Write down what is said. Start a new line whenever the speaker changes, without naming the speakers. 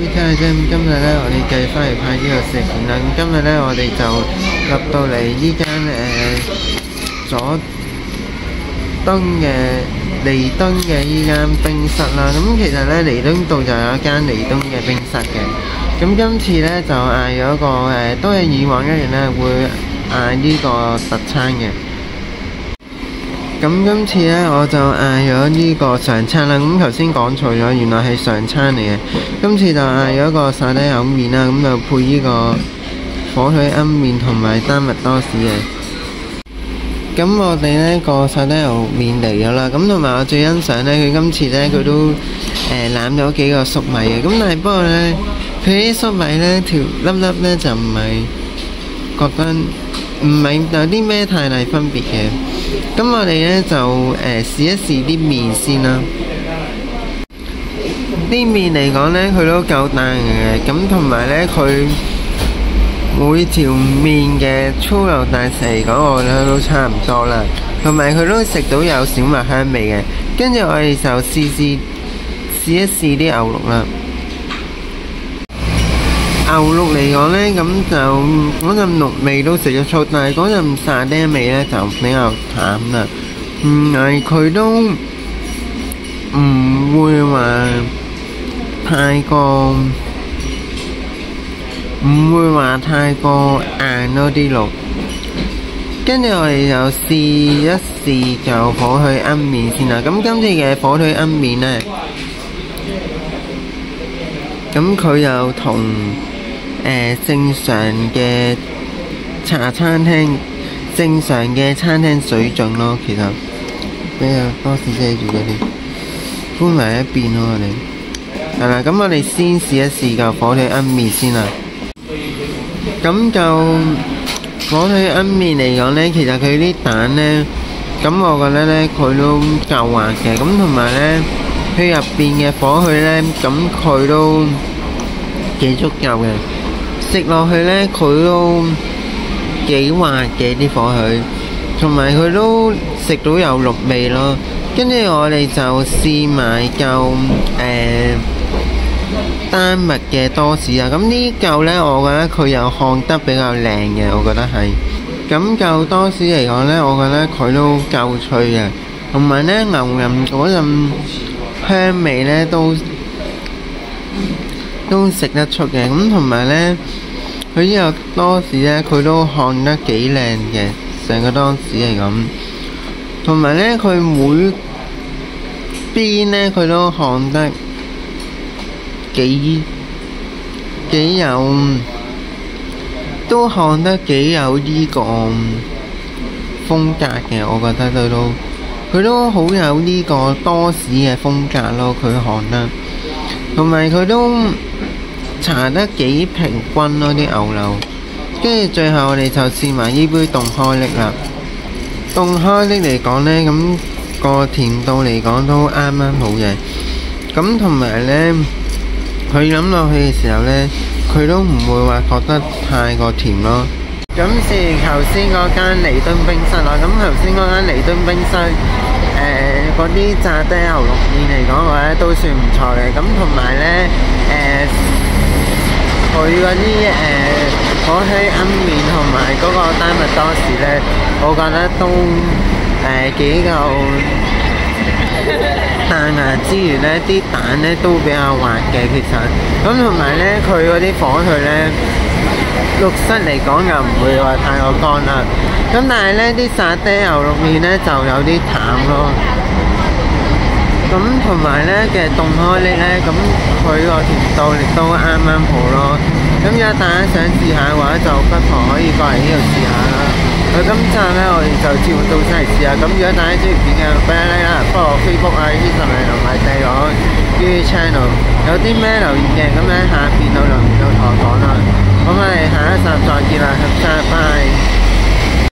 真係啫！今日咧，我哋繼續翻嚟拍呢個食片啦。咁今日咧，我哋就入到嚟呢間佐敦嘅彌敦嘅呢間冰室啦。咁其實咧，彌敦道就有一間彌敦嘅冰室嘅。咁今次咧就嗌咗個都係以往一樣咧，會嗌呢個特餐嘅。咁今次咧我就嗌咗呢個上餐啦。咁頭先講錯咗，原來係上餐嚟嘅。今次就嗌咗個沙爹牛麵啦，咁就配呢個火腿奄麵同埋丹麥多士嘅。咁我哋呢個沙爹牛麵嚟咗啦。咁同埋我最欣賞呢，佢今次呢，佢都攬咗幾個粟米嘅。咁但係不過呢，佢啲粟米呢條粒粒呢就唔係覺得唔係有啲咩太大分別嘅。咁我哋呢就試一試啲麵先啦。啲麵嚟講呢，佢都夠大嘅。咁同埋呢，佢每條麵嘅粗幼大細嚟講，我覺得都差唔多啦。同埋佢都食到有小麥香味嘅。跟住我哋就試一試啲牛肉啦。牛肉嚟講呢，咁就嗰陣肉味都食得出，但係嗰陣沙爹味呢就比較淡啦。但係佢都唔會話太過硬咯啲肉。跟住我哋就試一試就火腿奄麵先啦。咁今次嘅火腿奄麵呢，咁佢又同正常嘅茶餐廳、正常嘅餐廳水準咯，其實比較多士遮住嗰啲，搬埋一邊咯我哋。係啦，咁我哋先試一試個火腿奄麵先啦。咁就火腿奄麵嚟講呢，其實佢啲蛋呢，咁我覺得呢，佢都夠滑嘅。咁同埋呢，佢入邊嘅火腿呢，咁佢都幾足夠嘅。食落去呢，佢都幾滑嘅啲火腿，同埋佢都食到有肉味咯。跟住我哋就試埋嚿丹麥嘅多士啊。咁呢嚿呢，我覺得佢又烘得比較靚嘅，我覺得係。咁嚿多士嚟講呢，我覺得佢都夠脆嘅，同埋呢牛仁嗰陣香味呢都食得出嘅。咁同埋呢，佢呢個多士呢，佢都烘得幾靚嘅，成個多士嚟咁。同埋呢，佢每邊呢，佢都烘得幾有，都烘得幾有呢個風格嘅。我覺得佢都好有呢個多士嘅風格咯。佢烘得，同埋佢都搽得幾平均咯啲牛柳。跟住最後我哋就試埋呢杯凍開力啦。凍開力嚟講呢，咁個甜度嚟講都啱啱好嘅。咁同埋呢，佢飲落去嘅時候呢，佢都唔會話覺得太過甜咯。咁試完頭先嗰間彌敦冰室啦。咁頭先嗰間彌敦冰室嗰啲炸爹牛肉麵嚟講，我覺得都算唔錯嘅。咁同埋呢，佢嗰啲火腿奄麵同埋嗰個丹麥多士呢，我覺得都幾夠彈牙之餘呢，啲蛋呢都比較滑嘅其實。咁同埋呢，佢嗰啲火腿呢，肉質嚟講又唔會話太過乾啦。咁但係呢啲沙爹牛肉麵呢，就有啲淡咯。咁同埋呢嘅凍開力呢，咁佢個甜度亦都啱啱好咯。咁如果大家想試下嘅話，就不妨可以過嚟呢度試下啦。咁今集呢，我哋就照到出嚟試下。咁如果大家中意片嘅，俾一 like 啦，follow Facebook 啊，Instagram 同埋訂閱我 YouTube channel。有啲咩留言嘅，咁喺下邊度留言度同我講啦。咁我哋下一集再見啦，拜拜。